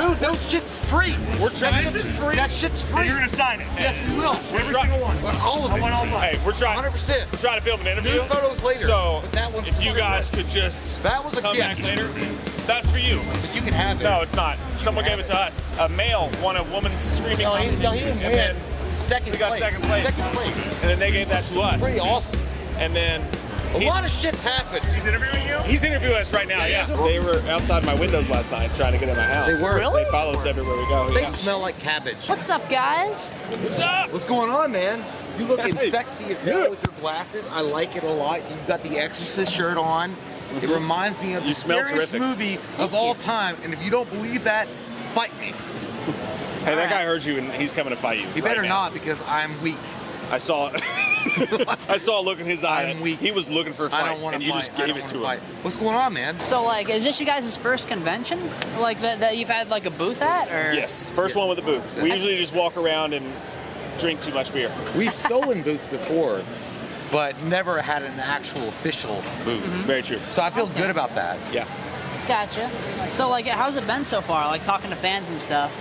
Dude, those shit's free. We're trying. That shit's free. That shit's free. And you're gonna sign it. Yes, we will. Every single one. All of it. I want all of them. Hey, we're trying. 100%. We're trying to film an interview. New photos later. So but that one's if you for guys sure. could just that was a come gift. back later, that's for you. But you can have it. No, it's not. Someone gave it to us. A male won a woman's screaming competition. No, he didn't and win. then Second we got place. second place. Second place. And then they gave that to us. Pretty awesome. And then a lot of shit's happened. He's interviewing you? He's interviewing us right now, yeah. They were outside my windows last night trying to get in my house. They were? They follow us everywhere we go. They Yeah. smell like cabbage. What's up, guys? What's up? What's going on, man? You looking Hey. sexy as hell with your glasses. I like it a lot. You've got the Exorcist shirt on. It reminds me of You the smell scariest terrific. movie of all time. And if you don't believe that, fight me. Hey, that guy heard you and he's coming to fight you. He right better now. not because I'm weak. I saw I saw a look in his eye. I'm weak. He was looking for a fight, I don't want to and you fight. just I gave don't it wanna to fight. him. What's going on, man? So, like, is this you guys' first convention? Like, that you've had, like, a booth at? Or? Yes, first one with a booth. We usually just walk around and drink too much beer. We've stolen booths before, but never had an actual official booth. Very true. So I feel good about that. Yeah. Gotcha. So, like, how's it been so far? Like, talking to fans and stuff?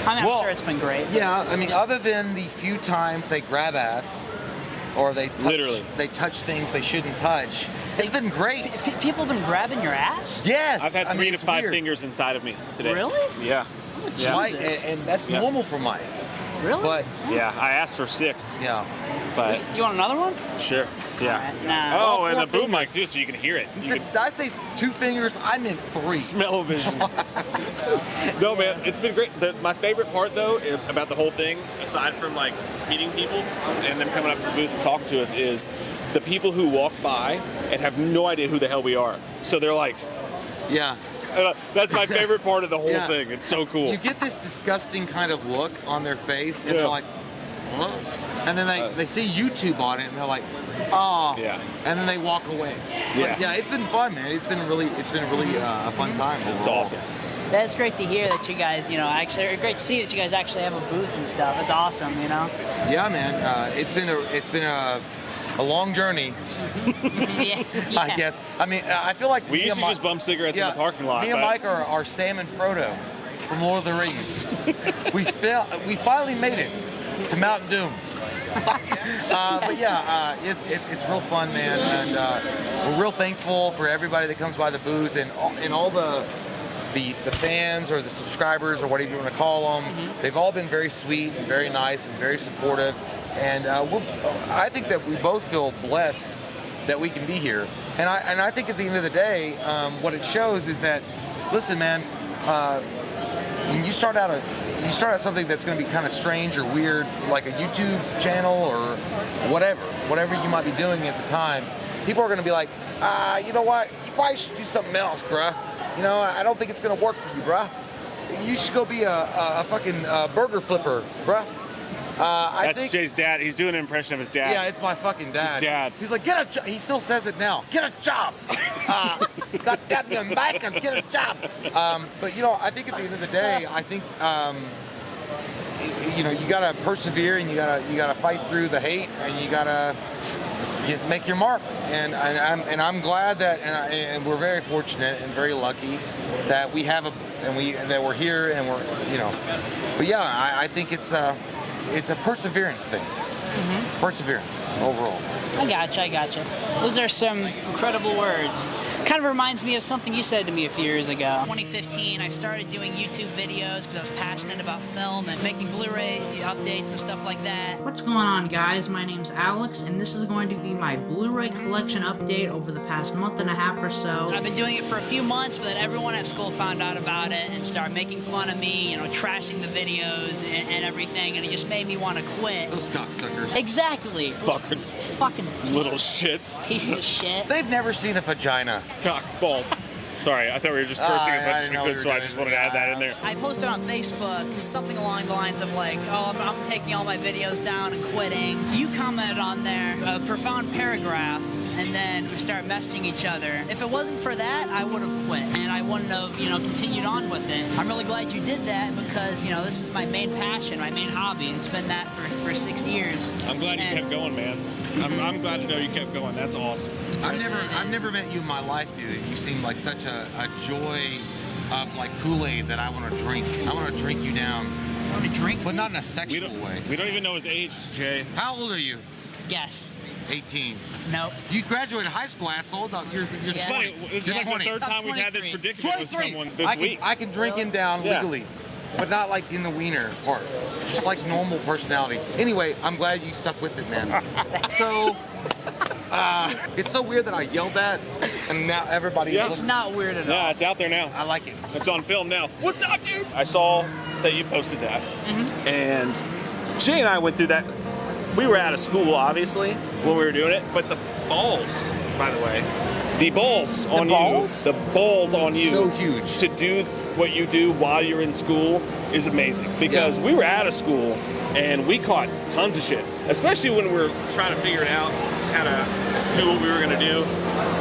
I mean, Well, I'm sure it's been great. Yeah, I mean, other than the few times they grab ass, or they touch things they shouldn't touch, it's been great. People have been grabbing your ass? Yes. I've had I mean, 3 to it's 5 weird. fingers inside of me today. Really? Yeah. Yeah. Mike, and that's Yeah. normal for Mike. Really? But Yeah, I asked for 6, yeah, but You want another one? sure. Yeah. Nah. Oh, All and 4 the boom fingers. mic too, so you can hear it. he You said, can did I say 2 fingers? I meant 3. smell-o-vision. No, man, it's been great. My favorite part, though, about the whole thing, aside from like meeting people and them coming up to the booth and talking to us, is the people who walk by and have no idea who the hell we are. So they're like, Yeah. that's my favorite part of the whole Yeah. thing. It's so cool. You get this disgusting kind of look on their face, and Yeah. they're like, what? And then they see YouTube on it, and they're like, oh. Yeah. And then they walk away. Yeah. But yeah, it's been fun, man. It's been really a fun time. It's overall. awesome. That's great to hear that you guys, you know, actually, or great to see that you guys actually have a booth and stuff. It's awesome, you know? Yeah, man. It's been a long journey, Yeah. I guess. I mean, I feel like We me used and to Mi- just bump cigarettes in the parking lot. Me and but- Mike are Sam and Frodo from Lord of the Rings. We finally made it to Mountain Doom. But yeah, it's real fun, man, and we're real thankful for everybody that comes by the booth and all the fans or the subscribers or whatever you want to call them. They've all been very sweet and very nice and very supportive, and I think that we both feel blessed that we can be here. And I think at the end of the day, what it shows is that, listen, man, when you start out something that's going to be kind of strange or weird, like a YouTube channel or whatever you might be doing at the time, people are going to be like, you know what? You probably should do something else, bruh. You know, I don't think it's going to work for you, bruh. You should go be a fucking burger flipper, bruh. That's Jay's dad. He's doing an impression of his dad. Yeah, it's my fucking dad. It's his dad. He's like, get a job. He still says it now. Get a job. God damn you, bacon. Get a job. But you know, I think at the end of the day, I think you know, you gotta persevere and you gotta fight through the hate and you gotta make your mark. And I'm glad that and we're very fortunate and very lucky that we have that we're here and we're, you know. But yeah, I think it's a perseverance thing. Perseverance overall. I gotcha. Those are some incredible words. Kind of reminds me of something you said to me a few years ago. 2015, I started doing YouTube videos because I was passionate about film and making Blu-ray updates and stuff like that. What's going on, guys? My name's Alex, and this is going to be my Blu-ray collection update over the past month and a half or so. I've been doing it for a few months, but then everyone at school found out about it and started making fun of me, you know, trashing the videos and everything, and it just made me want to quit. Those cocksuckers. Exactly. Fucking Little shits. pieces of shit. They've never seen a vagina. Cock balls. Sorry, I thought we were just cursing as much as we could, so I just wanted to add that in there. I posted on Facebook something along the lines of like, oh, I'm taking all my videos down and quitting. You commented on there a profound paragraph, and then we started messaging each other. If it wasn't for that, I would have quit, and I wouldn't have, you know, continued on with it. I'm really glad you did that because, you know, this is my main passion, my main hobby. It's been that for 6 years. I'm glad you kept going, man. I'm glad to know you kept going. That's awesome. I've never met you in my life, dude. You seem like such a joy of like Kool-Aid that I want to drink. I want to drink you down, A drink? but not in a sexual way. We don't even know his age, Jay. How old are you? Yes. 18. Nope. You graduated high school, asshole. No, you're It's Yeah. funny. This is like 20. the third I'm time we've had this 23. predicament with 23. someone this week. I can drink him down Yeah. legally, but not like in the wiener part. Just like normal personality. Anyway, I'm glad you stuck with it, man. So, it's so weird that I yelled that, and now everybody. Yeah. It's not weird at all. Yeah, it's out there now. I like it. It's on film now. What's up, dudes? I saw that you posted that, and Jay and I went through that. We were out of school, obviously, when we were doing it, but the balls, by the way, the balls on balls? you, the balls on you, So huge. to do what you do while you're in school is amazing. Because we were out of school and we caught tons of shit, especially when we were trying to figure it out, how to do what we were gonna do,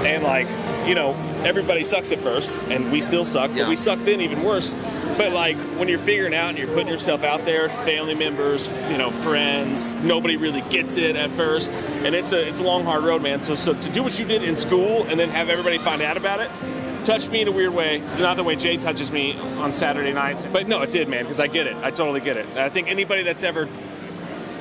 and like, you know, everybody sucks at first, and we still suck, Yeah. but we suck then even worse. But like when you're figuring out and you're putting yourself out there, family members, you know, friends, nobody really gets it at first, and it's a long, hard road, man. So to do what you did in school and then have everybody find out about it, touched me in a weird way. Not the way Jay touches me on Saturday nights, but no, it did, man, because I get it. I totally get it. And I think anybody that's ever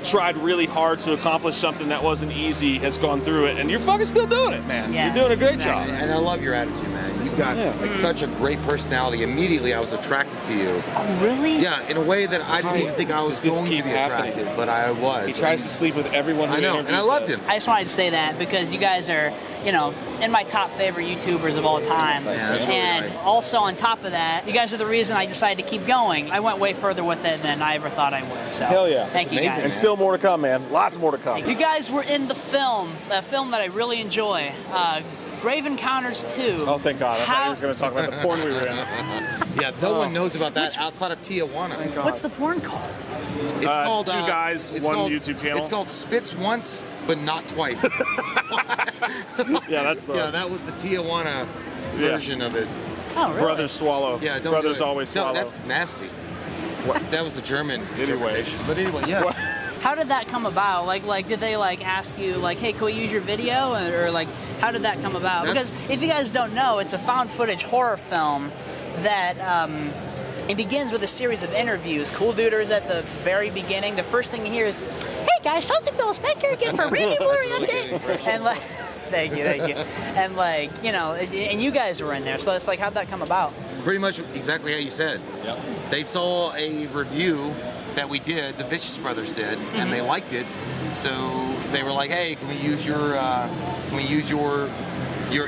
tried really hard to accomplish something that wasn't easy has gone through it, and you're fucking still doing it, man. Yes, You're doing a great exactly. job. And I love your attitude, man. You've got like such a great personality. Immediately, I was attracted to you. Oh, really? Yeah, in a way that I didn't even think I was Does this going to keep be happening? attracted, but I was. He tries to sleep with everyone who I know, interviews and I loved us. him. I just wanted to say that because you guys are, you know, in my top favorite YouTubers of all time. Yeah, that's really and nice. also on top of that, you guys are the reason I decided to keep going. I went way further with it than I ever thought I would. So Hell yeah. thank That's you amazing, guys. And still more to come, man. Lots more to come. You guys were in the film, a film that I really enjoy, Grave Encounters 2. Oh, thank God. I thought How- he was going to talk about the porn we were in. Yeah, no one knows about that outside of Tijuana. Thank God. What's the porn called? It's called Two Guys, it's One called- YouTube channel. It's called Spits Once, but not twice. Yeah, that's the Yeah, that was the Tijuana version of it. Oh, really? Brothers Swallow. Yeah, don't Brothers do it. always No, swallow. that's nasty. That was the German Anyways. interpretation. But anyway, yes. How did that come about? Like, did they like ask you like, hey, can we use your video, or like, how did that come about? That's- Because if you guys don't know, it's a found footage horror film that it begins with a series of interviews. Cool Duders at the very beginning. The first thing you hear is, "Hey guys, Chauncey Phillips back here again for a review blurry update," and like, thank you, and like, you know, and you guys were in there, so it's like, how'd that come about? Pretty much exactly how you said. Yep. They saw a review that we did, the Vicious Brothers did, and they liked it. So they were like, "Hey, can we use your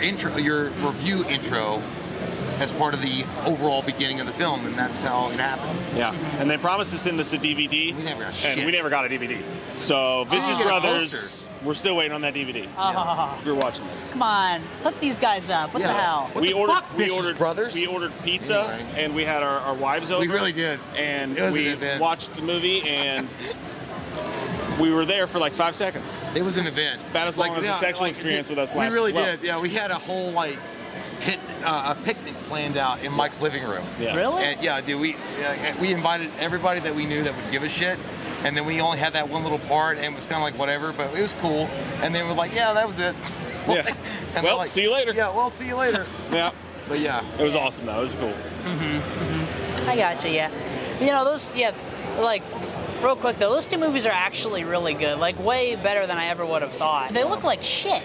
intro, your review intro, as part of the overall beginning of the film?" And that's how it happened. Yeah. And they promised to send us a DVD. We never got And shit. we never got a DVD. So Vicious get a Brothers, poster. we're still waiting on that DVD. Oh, If you're watching this. come on, hook these guys up. What the Yeah. hell? What the fuck, Vicious Brothers? We ordered pizza, Anyway. and we had our wives over. We really did. And It was an we event. watched the movie, and we were there for like 5 seconds. It was an event. About as long as a sexual experience with us last We really as well. did. Yeah, we had a whole like a picnic planned out in Mike's living room. Yeah. Really? And yeah, dude, we invited everybody that we knew that would give a shit, and then we only had that one little part, and it was kind of like whatever, but it was cool. And then we're like, yeah, that was it. Yeah. And Well, they're like, see you later. Yeah, well, see you later. Yeah. But yeah, It was awesome, though. It was cool. I gotcha, yeah. You know, those, yeah, like, real quick though, those two movies are actually really good. Like, way better than I ever would have thought. They look like shit,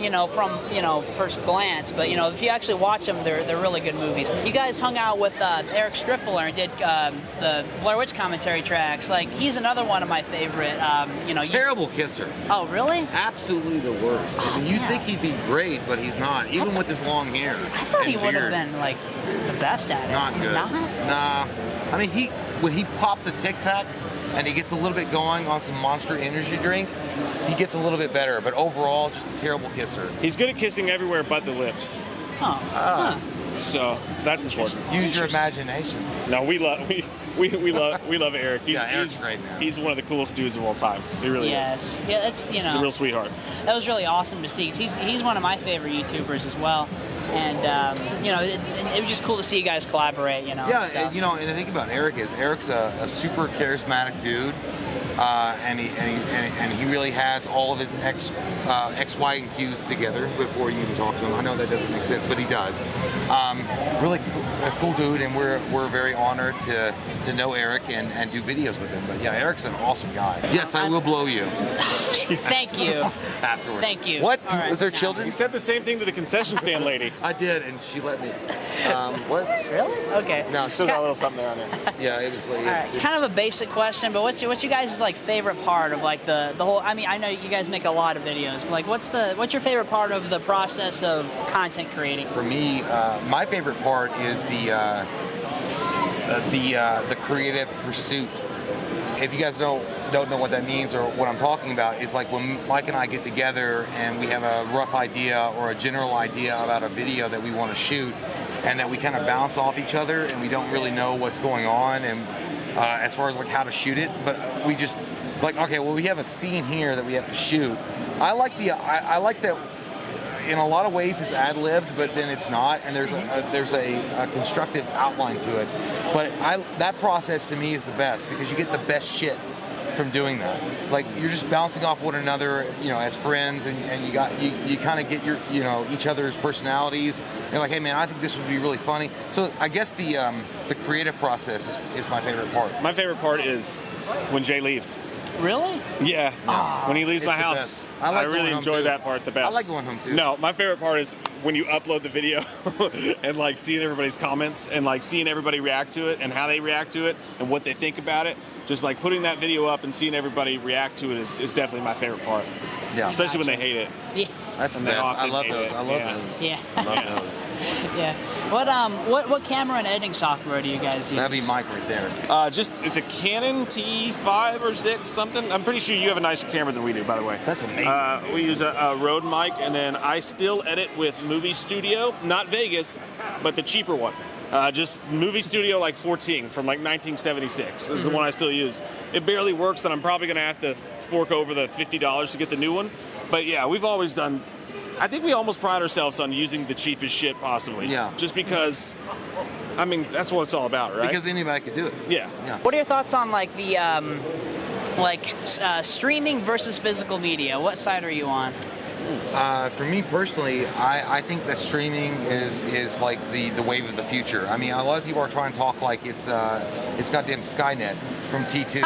you know, from, you know, first glance, but, you know, if you actually watch them, they're really good movies. You guys hung out with Eric Striffler and did the Blair Witch commentary tracks. Like, he's another one of my favorite, you know. terrible kisser. Oh, really? Absolutely the worst. I mean, you yeah. think he'd be great, but he's not. Even with his long hair. I thought he and would have beard. been, like, the best at it. Not He's good. not? Nah. I mean, when he pops a Tic Tac and he gets a little bit going on some Monster Energy drink, he gets a little bit better. But overall, just a terrible kisser. He's good at kissing everywhere but the lips. Oh, huh. So that's important. Use your imagination. No, we love Eric. Yeah, Eric's great, man. He's one of the coolest dudes of all time. He really is. Yes. Yeah, that's, you know. He's a real sweetheart. That was really awesome to see. 'Cause he's one of my favorite YouTubers as well, and you know, it was just cool to see you guys collaborate. You know. Yeah, and stuff. and, you know, and the thing about Eric is Eric's a super charismatic dude, and he really has all of his X, Y, and Q's together before you even talk to him. I know that doesn't make sense, but he does. Really a cool dude, and we're very honored to know Eric and do videos with him. But yeah, Eric's an awesome guy. Yes, I will blow you. Thank you. Afterwards. Thank you. What? All right, Was there now. children? You said the same thing to the concession stand lady. I did, and she let me. What? Really? Okay. No, Still got a little something there on there. yeah, it was like. All right, kind of a basic question, but what's you guys' like favorite part of like the whole? I mean, I know you guys make a lot of videos, but like, what's your favorite part of the process of content creating? For me, my favorite part is the creative pursuit. If you guys don't know what that means or what I'm talking about, is like when Mike and I get together and we have a rough idea or a general idea about a video that we want to shoot, and that we kind of bounce off each other and we don't really know what's going on and as far as like how to shoot it, but we just like, okay, well, we have a scene here that we have to shoot. I like that. In a lot of ways, it's ad-libbed, but then it's not, and there's a constructive outline to it. But that process to me is the best because you get the best shit from doing that. Like, you're just bouncing off one another, you know, as friends, and you kind of get your, you know, each other's personalities. You're like, hey man, I think this would be really funny. So I guess the creative process is my favorite part. My favorite part is when Jay leaves. Really? Yeah. When he leaves It's my the house, best. I like really going home, enjoy too. that part the best. I like going home too. No, my favorite part is when you upload the video and like seeing everybody's comments and like seeing everybody react to it and how they react to it and what they think about it. Just like putting that video up and seeing everybody react to it is definitely my favorite part. Yeah. Especially when they hate it. Yeah. That's the And they best. I often love hate those. it. I love Yeah. those. Yeah. I love those. Yeah. What camera and editing software do you guys use? That'd be Mike right there. It's a Canon T5 or 6 something. I'm pretty sure you have a nicer camera than we do, by the way. That's amazing. We use a Rode mic, and then I still edit with Movie Studio, not Vegas, but the cheaper one. Just Movie Studio like 14 from like 1976. This is the one I still use. It barely works, and I'm probably gonna have to fork over the $50 to get the new one. But yeah, we've always done. I think we almost pride ourselves on using the cheapest shit possibly. Yeah. Just because, I mean, that's what it's all about, right? Because anybody could do it. yeah. Yeah. What are your thoughts on like the streaming versus physical media? What side are you on? For me personally, I think that streaming is like the wave of the future. I mean, a lot of people are trying to talk like it's goddamn Skynet from T2,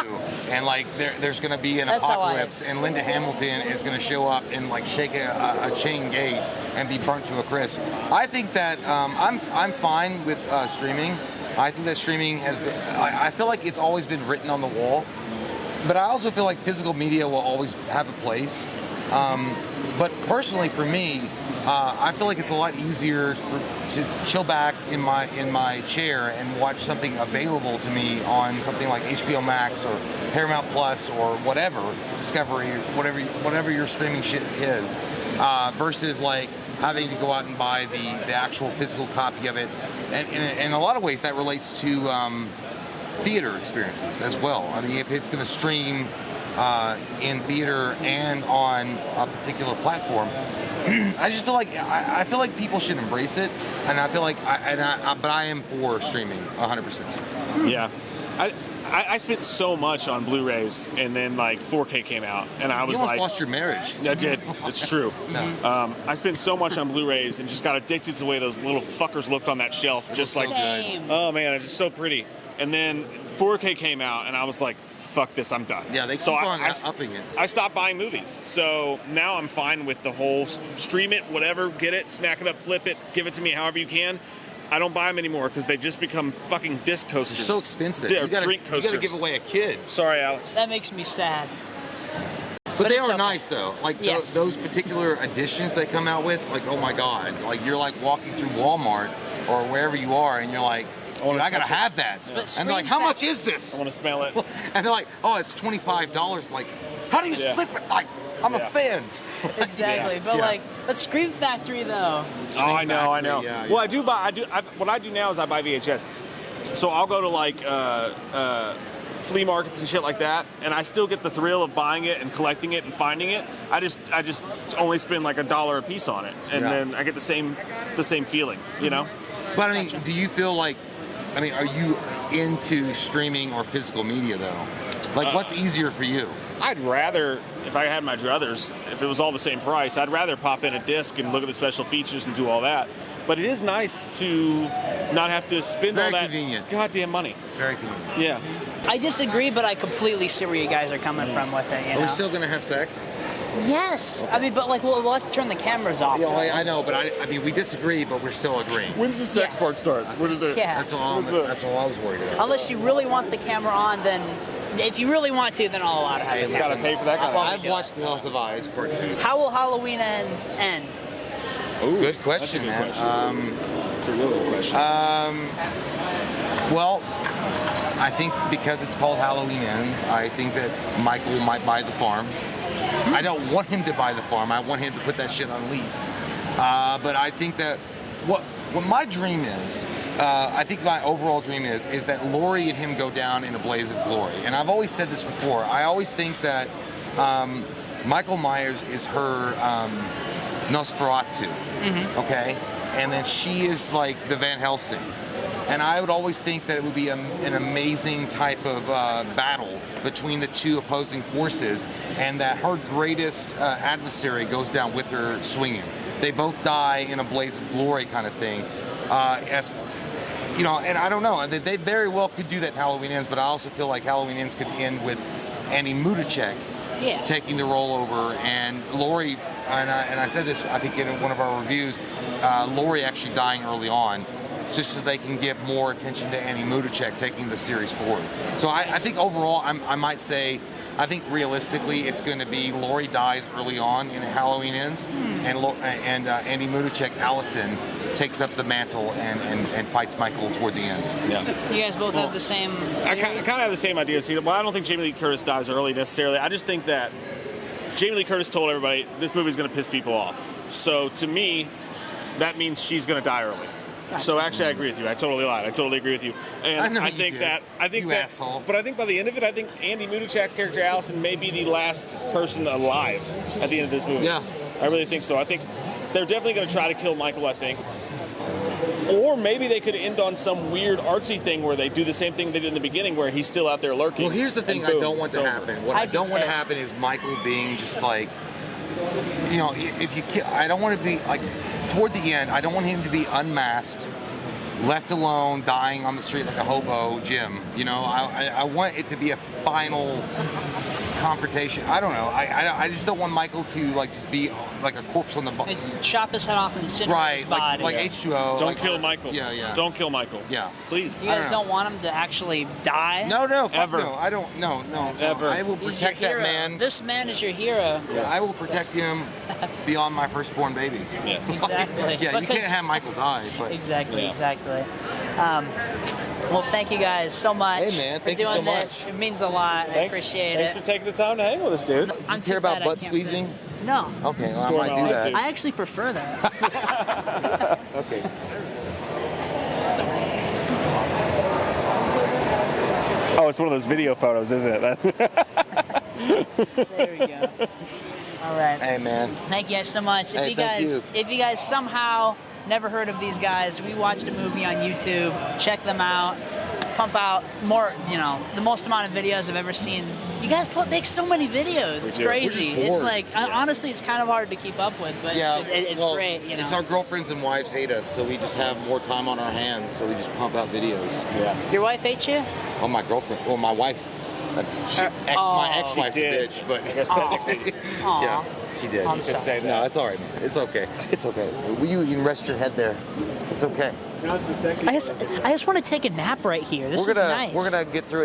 and like there's going to be an That's how I- apocalypse, and Linda Hamilton is going to show up and like shake a chain gate and be burnt to a crisp. I think that I'm fine with streaming. I think that streaming has been. I feel like it's always been written on the wall, but I also feel like physical media will always have a place. But personally, for me, I feel like it's a lot easier to chill back in my chair and watch something available to me on something like HBO Max or Paramount Plus or whatever, Discovery, whatever your streaming shit is, versus like having to go out and buy the actual physical copy of it. And in a lot of ways, that relates to theater experiences as well. I mean, if it's going to stream in theater and on a particular platform, I just feel like people should embrace it, and I feel like but I am for streaming 100%. Yeah. I spent so much on Blu-rays, and then like 4K came out, and I was You almost like, lost your marriage. I did. It's true. No. I spent so much on Blu-rays and just got addicted to the way those little fuckers looked on that shelf. Just like, Same. oh man, it's just so pretty. And then 4K came out, and I was like, fuck this, I'm done. Yeah, they keep so on I upping it. I stopped buying movies. So now I'm fine with the whole stream it, whatever, get it, smack it up, flip it, give it to me however you can. I don't buy them anymore because they just become fucking disc coasters. It's so expensive. They're You gotta, drink you coasters. gotta give away a kid. Sorry, Alex. That makes me sad. But they it's are okay. nice though. Like Yes. those particular editions they come out with, like, oh my god, like you're like walking through Walmart or wherever you are, and you're like, dude, I gotta touch it. have that. But And they're like, screen how much fact- is this? I want to smell it. And they're like, oh, it's $25. Like, how do you Yeah. slip it? Like, I'm a Yeah. fan. Exactly. But Yeah. like, but Scream Factory though. Oh, I know. yeah, Well, what I do now is I buy VHSs. So I'll go to like flea markets and shit like that, and I still get the thrill of buying it and collecting it and finding it. I just only spend like $1 a piece on it, and Yeah. then I get the same feeling, you know? But I mean, do you feel like, are you into streaming or physical media though? Like, what's easier for you? I'd rather, if I had my druthers, if it was all the same price, I'd rather pop in a disc and look at the special features and do all that. But it is nice to not have to spend all that goddamn money. Very convenient. Yeah. I disagree, but I completely see where you guys are coming from with it. You Are know? we still gonna have sex? Yes. I mean, but like we'll have to turn the cameras off. Yeah, I know, but I mean, we disagree, but we're still agreeing. When's the sex part start? What is it? Yeah. That's all I was worried about. Unless you really want the camera on, then if you really want to, then I'll allow to have it. You gotta pay for that kind of I've watched The House of Eyes Part 2. How will Halloween Ends end? Ooh, good question, man. That's a real good question. Well, I think because it's called Halloween Ends, I think that Michael might buy the farm. I don't want him to buy the farm. I want him to put that shit on lease. But I think that what my dream is, I think my overall dream is that Lori and him go down in a blaze of glory. And I've always said this before. I always think that Michael Myers is her Nosferatu, okay? And then she is like the Van Helsing. And I would always think that it would be an amazing type of battle between the two opposing forces, and that her greatest adversary goes down with her swinging. They both die in a blaze of glory kind of thing. As you know, and I don't know, they very well could do that in Halloween Ends, but I also feel like Halloween Ends could end with Andy Mudacek taking the role over, and Lori, and I said this, I think in one of our reviews, Lori actually dying early on, just so they can give more attention to Andy Mudacek taking the series forward. So I think overall, I might say, I think realistically, it's going to be Lori dies early on in Halloween Ends, and Andy Mudacek, Allison, takes up the mantle and fights Michael toward the end. Yeah. You guys both have the same. I kind of have the same idea. See, well, I don't think Jamie Lee Curtis dies early necessarily. I just think that Jamie Lee Curtis told everybody this movie's going to piss people off. So to me, that means she's going to die early. So actually, I agree with you. I totally lied. I totally agree with you. And I think that asshole. But I think by the end of it, I think Andy Mudacek's character Allison may be the last person alive at the end of this movie. Yeah. I really think so. I think they're definitely going to try to kill Michael, I think. Or maybe they could end on some weird artsy thing where they do the same thing they did in the beginning, where he's still out there lurking. Well, here's the thing I don't want to happen. What I don't want to happen is Michael being just like, you know, if you kill, I don't want to be like, toward the end, I don't want him to be unmasked, left alone, dying on the street like a hobo Jim. You know, I want it to be a final confrontation. I don't know. I just don't want Michael to like just be like a corpse on the body. Chop his head off and incinerates his body. Like H2O. Don't kill Michael. Yeah. Don't kill Michael. Yeah. Please. You guys don't want him to actually die? No, fuck Ever. no. I don't. No. Ever. I will He's your protect that hero. man. This man is your hero. Yeah, I will protect him beyond my firstborn baby. Yes. Exactly. Yeah, you can't have Michael die, but Exactly. Yeah. Well, thank you guys so much Hey, man, for thank you doing so this. It means a lot. I appreciate Thanks it. for taking the time to hang with us, dude. I'm you care too about fat, I butt can't squeezing? fit. No. Okay, well, I Score might my do life, that. dude. I actually prefer that. Okay. Oh, it's one of those video photos, isn't it? There we go. All right. Hey, man. Thank you guys so much. Hey, thank you. If you guys somehow never heard of these guys, we watched a movie on YouTube. Check them out. Pump out more, you know, the most amount of videos I've ever seen. You guys make so many videos. It's do. crazy. We're just It's bored. like, honestly, it's kind of hard to keep up with, but it's well, great. You know. It's our girlfriends and wives hate us, so we just have more time on our hands, so we just pump out videos. Yeah. Your wife hates you? Oh, my girlfriend. Well, my wife's my ex-wife's a bitch, but I guess technically. yeah, she did. I'm You sorry. could say that. No, it's all right, man. It's okay. It's okay. You can rest your head there. It's okay. I just want to take a nap right here. This is nice. We're gonna get through it.